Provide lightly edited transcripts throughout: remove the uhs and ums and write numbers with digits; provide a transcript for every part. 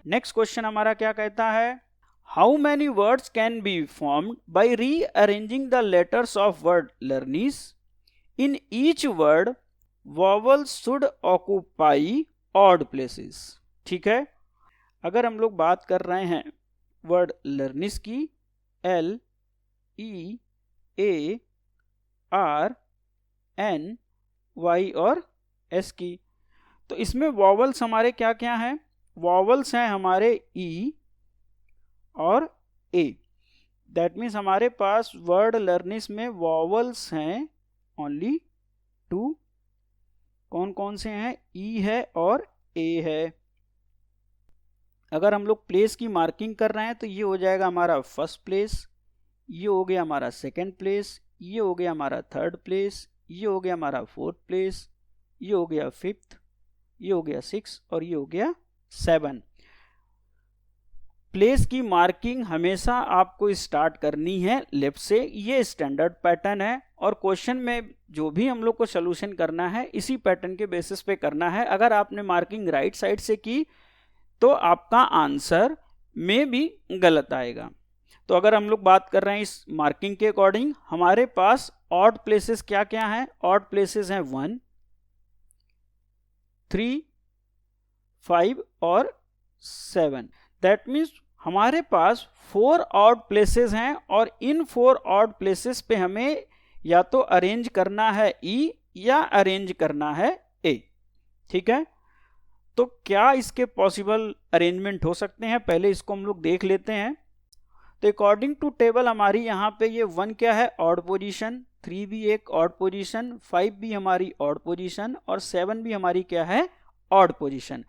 Next question हमारा क्या कहता है, how many words can be formed by rearranging the letters of word learnis, in each word vowels should occupy odd places. ठीक है, अगर हम लोग बात कर रहे हैं वर्ड लर्निस की, L E A R N Y और S की, तो इसमें वॉवल्स हमारे क्या क्या हैं, वॉवल्स हैं हमारे E और A। दैट मीन्स हमारे पास वर्ड लर्निस में वॉवल्स हैं ओनली 2। कौन कौन से हैं, E है और A है। अगर हम लोग प्लेस की मार्किंग कर रहे हैं तो ये हो जाएगा हमारा फर्स्ट प्लेस, ये हो गया हमारा सेकंड प्लेस, ये हो गया हमारा थर्ड प्लेस, ये हो गया हमारा फोर्थ प्लेस, ये हो गया फिफ्थ, ये हो गया 6 और ये हो गया 7। प्लेस की मार्किंग हमेशा आपको स्टार्ट करनी है लेफ्ट से, ये स्टैंडर्ड पैटर्न है और क्वेश्चन में जो भी हम लोग को सोल्यूशन करना है इसी पैटर्न के बेसिस पे करना है। अगर आपने मार्किंग राइट साइड से की तो आपका आंसर में भी गलत आएगा। तो अगर हम लोग बात कर रहे हैं इस मार्किंग के अकॉर्डिंग, हमारे पास ऑड प्लेसेस क्या क्या हैं, ऑड प्लेसेस हैं 1, 3, 5 और 7। दैट मीन्स हमारे पास 4 ऑड प्लेसेस हैं और इन 4 ऑड प्लेसेस पे हमें या तो अरेंज करना है E या अरेंज करना है A। ठीक है, तो क्या इसके पॉसिबल अरेंजमेंट हो सकते हैं, पहले इसको हम लोग देख लेते हैं। तो अकॉर्डिंग टू टेबल हमारी यहाँ पे ये 1 क्या है, ऑड पोजीशन, 3 भी एक ऑड पोजीशन, 5 भी हमारी ऑड पोजीशन और 7 भी हमारी क्या है, ऑड पोजीशन।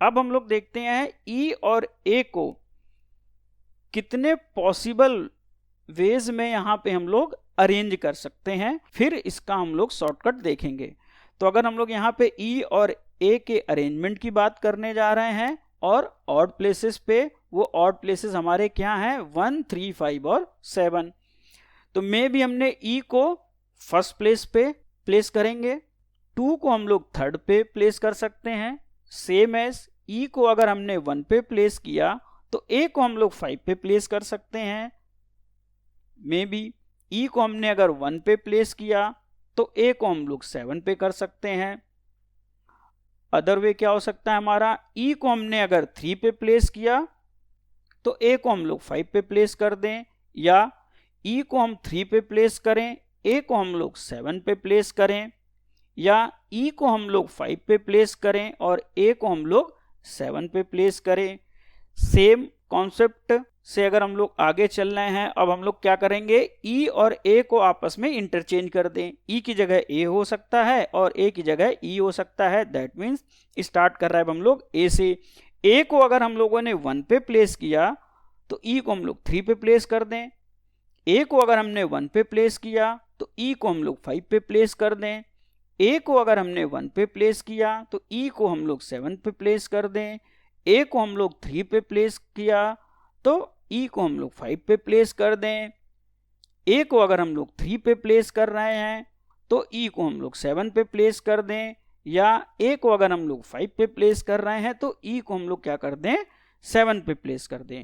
अब हम लोग देखते हैं E और A को कितने पॉसिबल वेज में यहाँ पे हम लोग अरेंज कर सकते हैं, फिर इसका हम लोग शॉर्टकट देखेंगे। तो अगर हम लोग यहाँ पे E और A के अरेंजमेंट की बात करने जा रहे हैं और ऑड प्लेसेस पे, वो ऑड प्लेसेस हमारे क्या हैं, 1, 3, 5 और 7। तो मे भी हमने E को फर्स्ट प्लेस पे प्लेस करेंगे, 2 को हम लोग थर्ड पे प्लेस कर सकते हैं, सेम एज E को अगर हमने 1 पे प्लेस किया तो A को हम लोग 5 पे प्लेस कर सकते हैं। मे बी E को हमने अगर 1 पे प्लेस किया तो A को हम लोग 7 पे कर सकते हैं। अदर वे क्या हो सकता है हमारा, E को हमने अगर 3 पे प्लेस किया तो A को हम लोग 5 पे प्लेस कर दें, या E को हम 3 पे प्लेस करें, A को हम लोग 7 पे प्लेस करें, या E को हम लोग 5 पे प्लेस करें और A को हम लोग 7 पे प्लेस करें। सेम कॉन्सेप्ट से अगर हम लोग आगे चल रहे हैं, अब हम लोग क्या करेंगे, E और A को आपस में इंटरचेंज कर दें। E की जगह A हो सकता है और A की जगह E हो सकता है। दैट मीन्स स्टार्ट कर रहा है अब हम लोग A से। A को अगर हम लोगों ने 1 पे प्लेस किया तो E को हम लोग 3 पे प्लेस कर दें। A को अगर हमने 1 पे प्लेस किया तो E को हम लोग 5 पे प्लेस कर दें। A को अगर हमने 1 पे प्लेस किया तो E को हम लोग 7 पे प्लेस कर दें। A को हम लोग 3 पे प्लेस किया तो E को हम लोग 5 पे प्लेस कर दें। A को अगर हम लोग 3 पे प्लेस कर रहे हैं तो E को हम लोग 7 पे प्लेस कर दें, या A को अगर हम लोग 5 पे प्लेस कर रहे हैं तो E को हम लोग क्या कर दें, 7 पे प्लेस कर दें।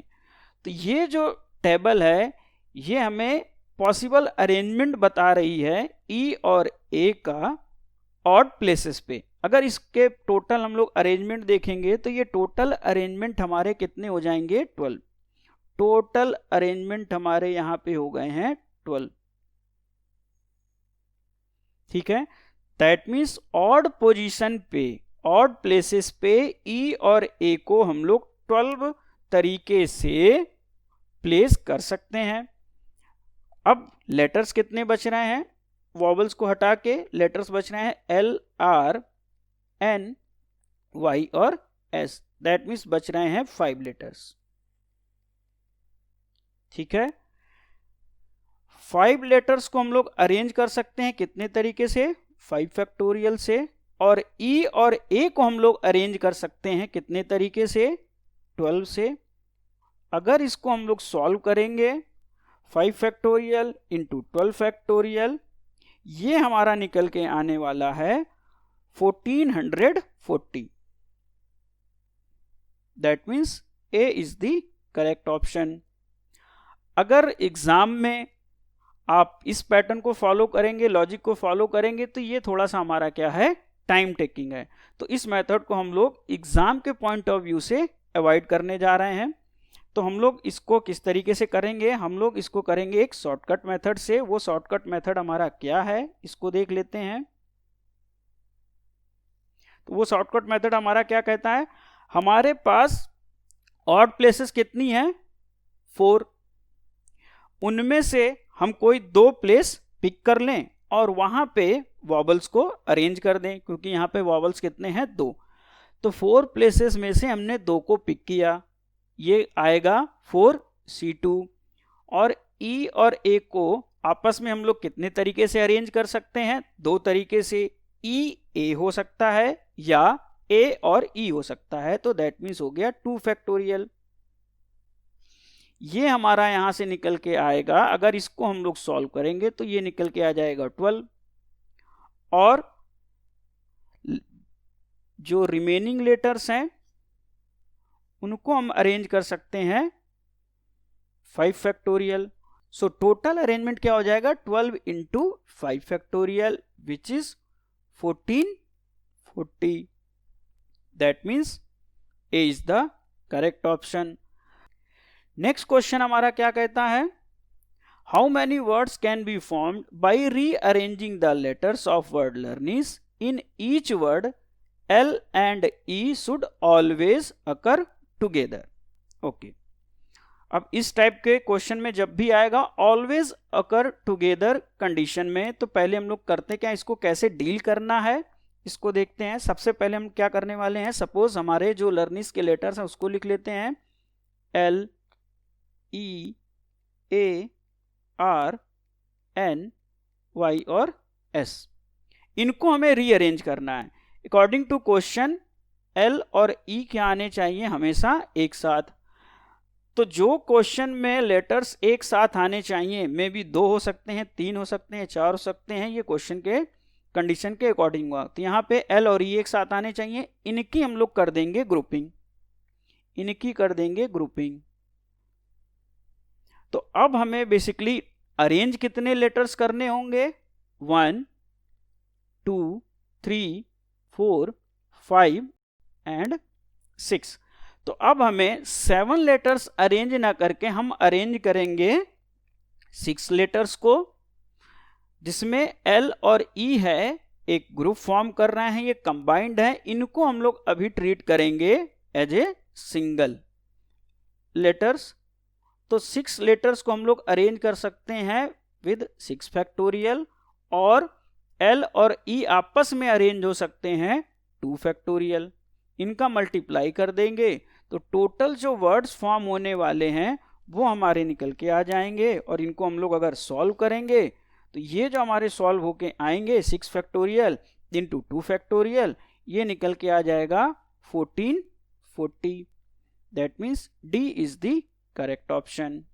तो ये जो टेबल है ये हमें पॉसिबल अरेंजमेंट बता रही है E और A का ऑड प्लेसेस पे। अगर इसके टोटल हम लोग अरेंजमेंट देखेंगे तो ये टोटल अरेंजमेंट हमारे कितने हो जाएंगे, 12। टोटल अरेंजमेंट हमारे यहाँ पे हो गए हैं 12। ठीक है, दैट मीन्स ऑड पोजीशन पे, ऑड प्लेसेस पे E और A को हम लोग 12 तरीके से प्लेस कर सकते हैं। अब लेटर्स कितने बच रहे हैं, वॉवल्स को हटा के लेटर्स बच रहे हैं L, R, N, Y और S। दैट मीन्स बच रहे हैं 5 लेटर्स। ठीक है, 5 लेटर्स को हम लोग अरेंज कर सकते हैं कितने तरीके से, 5 फैक्टोरियल से। और E और A को हम लोग अरेंज कर सकते हैं कितने तरीके से, 12 से। अगर इसको हम लोग सॉल्व करेंगे 5 फैक्टोरियल इंटू 12 फैक्टोरियल, ये हमारा निकल के आने वाला है 1440। That means A is the correct option. अगर एग्जाम में आप इस पैटर्न को फॉलो करेंगे, लॉजिक को फॉलो करेंगे, तो ये थोड़ा सा हमारा क्या है, टाइम टेकिंग है। तो इस मेथड को हम लोग एग्जाम के पॉइंट ऑफ व्यू से अवॉइड करने जा रहे हैं। तो हम लोग इसको किस तरीके से करेंगे, हम लोग इसको करेंगे एक शॉर्टकट मेथड से। वो शॉर्टकट मेथड हमारा क्या है, इसको देख लेते हैं। तो वो शॉर्टकट मेथड हमारा क्या कहता है, हमारे पास ऑड प्लेसेस कितनी है, 4। उनमें से हम कोई 2 प्लेस पिक कर लें और वहां पे वॉबल्स को अरेंज कर दें, क्योंकि यहाँ पे वॉबल्स कितने हैं, 2। तो 4 प्लेसेस में से हमने 2 को पिक किया, ये आएगा 4C2। और E और A को आपस में हम लोग कितने तरीके से अरेंज कर सकते हैं, 2 तरीके से। E A हो सकता है या A और E हो सकता है, तो दैट मीन्स हो गया 2 फैक्टोरियल। ये हमारा यहां से निकल के आएगा, अगर इसको हम लोग सॉल्व करेंगे तो ये निकल के आ जाएगा 12। और जो रिमेनिंग लेटर्स हैं उनको हम अरेंज कर सकते हैं 5 फैक्टोरियल। सो टोटल अरेंजमेंट क्या हो जाएगा, 12 into 5 factorial which is 1440। That means A is the correct option. Next question हमारा क्या कहता है, how many words can be formed by rearranging the letters of word learnis in each word L and E should always occur together। Okay, अब इस type के question में जब भी आएगा ऑलवेज अकर टुगेदर कंडीशन में, तो पहले हम लोग करते क्या, इसको कैसे डील करना है इसको देखते हैं। सबसे पहले हम क्या करने वाले हैं, सपोज हमारे जो लर्निस के लेटर्स हैं उसको लिख लेते हैं L E A R N Y और S। इनको हमें रीअरेंज करना है अकॉर्डिंग टू क्वेश्चन। L और E क्या आने चाहिए, हमेशा एक साथ। तो जो क्वेश्चन में लेटर्स एक साथ आने चाहिए, मे बी 2 हो सकते हैं, 3 हो सकते हैं, 4 हो सकते हैं, ये क्वेश्चन के कंडीशन के अकॉर्डिंग हुआ। तो यहाँ पे L और E एक साथ आने चाहिए, इनकी हम लोग कर देंगे ग्रुपिंग, इनकी कर देंगे ग्रुपिंग। तो अब हमें बेसिकली अरेंज कितने लेटर्स करने होंगे, 1 2 3 4 5 एंड 6। तो अब हमें 7 लेटर्स अरेंज ना करके हम अरेंज करेंगे 6 लेटर्स को, जिसमें L और E है, एक ग्रुप फॉर्म कर रहे हैं, ये कंबाइंड है। इनको हम लोग अभी ट्रीट करेंगे एज ए सिंगल लेटर्स। तो 6 लेटर्स को हम लोग अरेंज कर सकते हैं विद 6 फैक्टोरियल, और L और E आपस में अरेंज हो सकते हैं 2 फैक्टोरियल। इनका मल्टीप्लाई कर देंगे तो टोटल जो वर्ड्स फॉर्म होने वाले हैं वो हमारे निकल के आ जाएंगे। और इनको हम लोग अगर सॉल्व करेंगे तो ये जो हमारे सॉल्व होके आएंगे 6 फैक्टोरियल इंटू 2 फैक्टोरियल, ये निकल के आ जाएगा 1440। That means D is the correct option.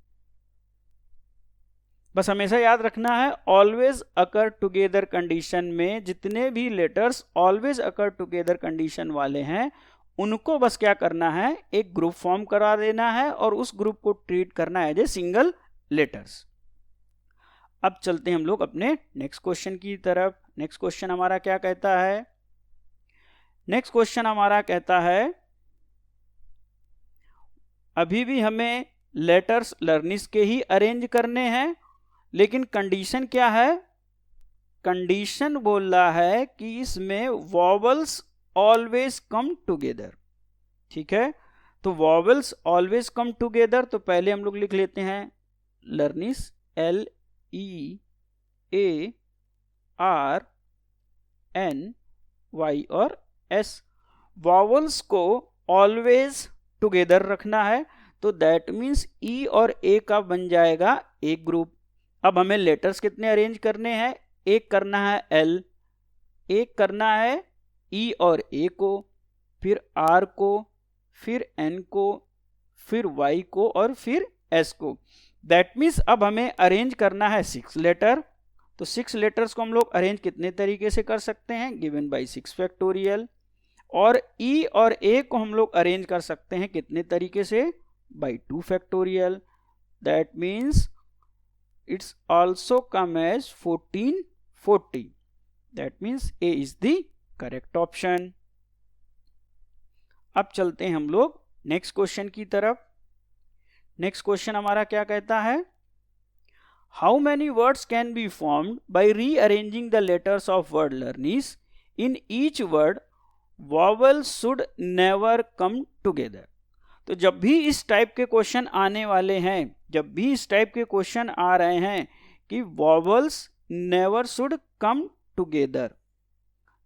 बस हमेशा याद रखना है, ऑलवेज अकर टुगेदर कंडीशन में जितने भी लेटर्स ऑलवेज अकर टुगेदर कंडीशन वाले हैं उनको बस क्या करना है, एक ग्रुप फॉर्म करा देना है और उस ग्रुप को ट्रीट करना है एज ए सिंगल लेटर्स। अब चलते हैं हम लोग अपने नेक्स्ट क्वेश्चन की तरफ। नेक्स्ट क्वेश्चन हमारा क्या कहता है, नेक्स्ट क्वेश्चन हमारा कहता है अभी भी हमें लेटर्स लर्निस के ही अरेंज करने हैं, लेकिन कंडीशन क्या है, कंडीशन बोल रहा है कि इसमें वॉवल्स ऑलवेज कम टुगेदर। ठीक है, तो वॉवल्स ऑलवेज कम टुगेदर, तो पहले हम लोग लिख लेते हैं लर्निस L E A R N Y और S। वॉवल्स को ऑलवेज टुगेदर रखना है, तो दैट मीन्स E और A का बन जाएगा एक ग्रुप। अब हमें लेटर्स कितने अरेंज करने हैं, एक करना है L, एक करना है E और A को, फिर R को, फिर N को, फिर Y को और फिर S को। दैट मीन्स अब हमें अरेंज करना है 6 लेटर। तो 6 लेटर्स को हम लोग अरेंज कितने तरीके से कर सकते हैं, गिवन बाय 6 फैक्टोरियल। और e और a को हम लोग अरेंज कर सकते हैं कितने तरीके से, by 2 factorial, that means it's also come as 1440, that means a is the correct option. अब चलते हैं हम लोग नेक्स्ट क्वेश्चन की तरफ। नेक्स्ट क्वेश्चन हमारा क्या कहता है, how many words can be formed by rearranging the letters of word learnis, in each word vowels should never come together. तो जब भी इस टाइप के क्वेश्चन आने वाले हैं, जब भी इस टाइप के क्वेश्चन आ रहे हैं कि vowels never should come together,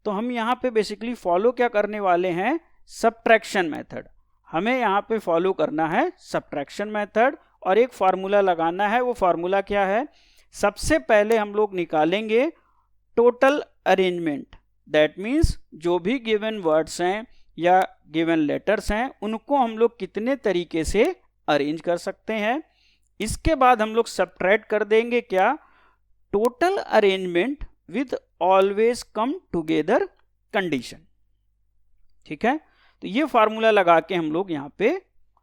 तो हम यहाँ पे बेसिकली फॉलो क्या करने वाले हैं, सब्ट्रैक्शन मेथड। हमें यहाँ पे फॉलो करना है सब्ट्रैक्शन मेथड और एक फार्मूला लगाना है। वो फार्मूला क्या है, सबसे पहले हम लोग निकालेंगे टोटल अरेंजमेंट, दैट मीन्स जो भी गिवन वर्ड्स हैं या गिवन लेटर्स हैं उनको हम लोग कितने तरीके से अरेंज कर सकते हैं। इसके बाद हम लोग सब्ट्रैक्ट कर देंगे क्या, total arrangement with always come together condition. ठीक है, तो ये फार्मूला लगा के हम लोग यहाँ पे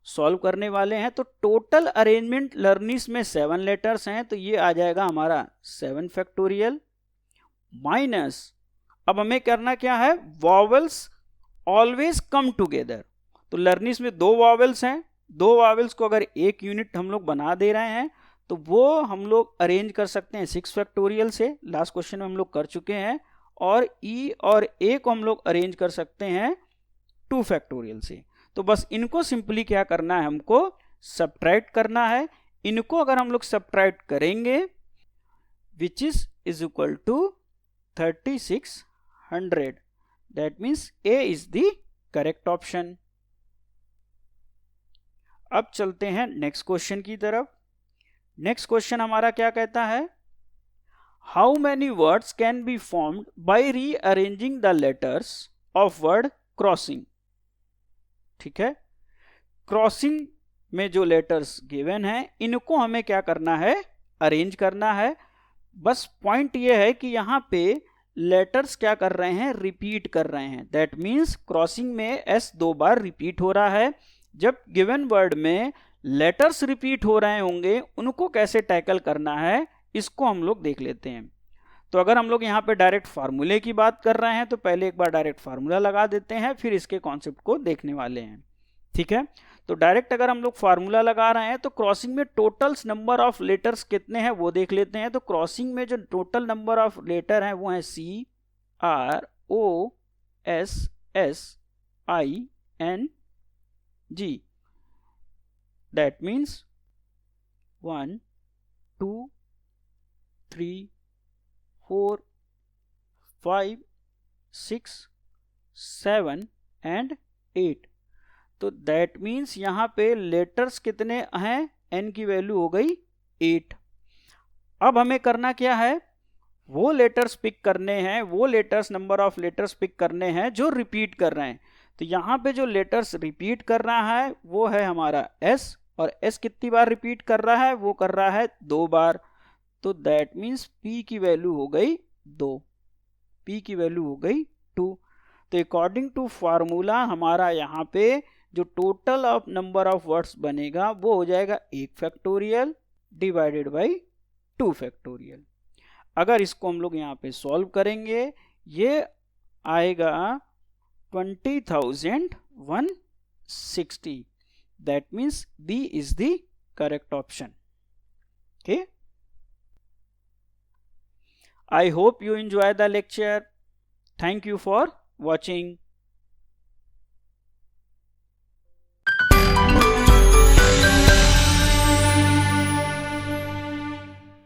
सॉल्व करने वाले हैं। तो टोटल अरेंजमेंट लर्निस में 7 लेटर्स हैं, तो ये आ जाएगा हमारा 7 फैक्टोरियल माइनस, अब हमें करना क्या है, वॉवल्स ऑलवेज कम टुगेदर। तो लर्निस में 2 वॉवल्स हैं, 2 वॉवल्स को अगर एक यूनिट हम लोग बना दे रहे हैं तो वो हम लोग अरेंज कर सकते हैं 6 फैक्टोरियल से, लास्ट क्वेश्चन में हम लोग कर चुके हैं। और ई और ए को हम लोग अरेंज कर सकते हैं 2 फैक्टोरियल से। तो बस इनको सिंपली क्या करना है, हमको सब्ट्रैक्ट करना है। इनको अगर हम लोग सब्ट्रैक्ट करेंगे which is equal to 3600, that means A is the correct option. अब चलते हैं नेक्स्ट क्वेश्चन की तरफ। नेक्स्ट क्वेश्चन हमारा क्या कहता है, how many words can be formed by rearranging the letters of word crossing. ठीक है, क्रॉसिंग में जो लेटर्स गिवन हैं इनको हमें क्या करना है, अरेंज करना है। बस पॉइंट ये है कि यहाँ पे लेटर्स क्या कर रहे हैं, रिपीट कर रहे हैं, दैट मीन्स क्रॉसिंग में एस 2 बार रिपीट हो रहा है। जब गिवन वर्ड में लेटर्स रिपीट हो रहे होंगे उनको कैसे टैकल करना है इसको हम लोग देख लेते हैं। तो अगर हम लोग यहाँ पे डायरेक्ट फार्मूले की बात कर रहे हैं तो पहले एक बार डायरेक्ट फार्मूला लगा देते हैं, फिर इसके कॉन्सेप्ट को देखने वाले हैं। ठीक है, तो डायरेक्ट अगर हम लोग फार्मूला लगा रहे हैं तो क्रॉसिंग में टोटल्स नंबर ऑफ लेटर्स कितने हैं वो देख लेते हैं। तो क्रॉसिंग में जो टोटल नंबर ऑफ लेटर हैं वो है CROSSING, दैट मीन्स 1 2 3 4 5 6 7 एंड 8। तो दैट मीन्स यहाँ पे लेटर्स कितने हैं, n की वैल्यू हो गई 8। अब हमें करना क्या है, वो लेटर्स पिक करने हैं, वो letters number of letters pick करने हैं जो रिपीट कर रहे हैं। तो यहाँ पे जो लेटर्स रिपीट कर रहा है वो है हमारा s, और s कितनी बार रिपीट कर रहा है, वो कर रहा है 2 बार। तो दैट मीन्स p की वैल्यू हो गई 2, p की वैल्यू हो गई 2। तो अकॉर्डिंग टू फार्मूला हमारा यहाँ पे जो total of number of words बनेगा वो हो जाएगा 1 फैक्टोरियल डिवाइडेड बाई 2 फैक्टोरियल। अगर इसको हम लोग यहाँ पे सॉल्व करेंगे ये आएगा 20,160, that means B is the correct option. Okay, I hope you enjoy the lecture. Thank you for watching.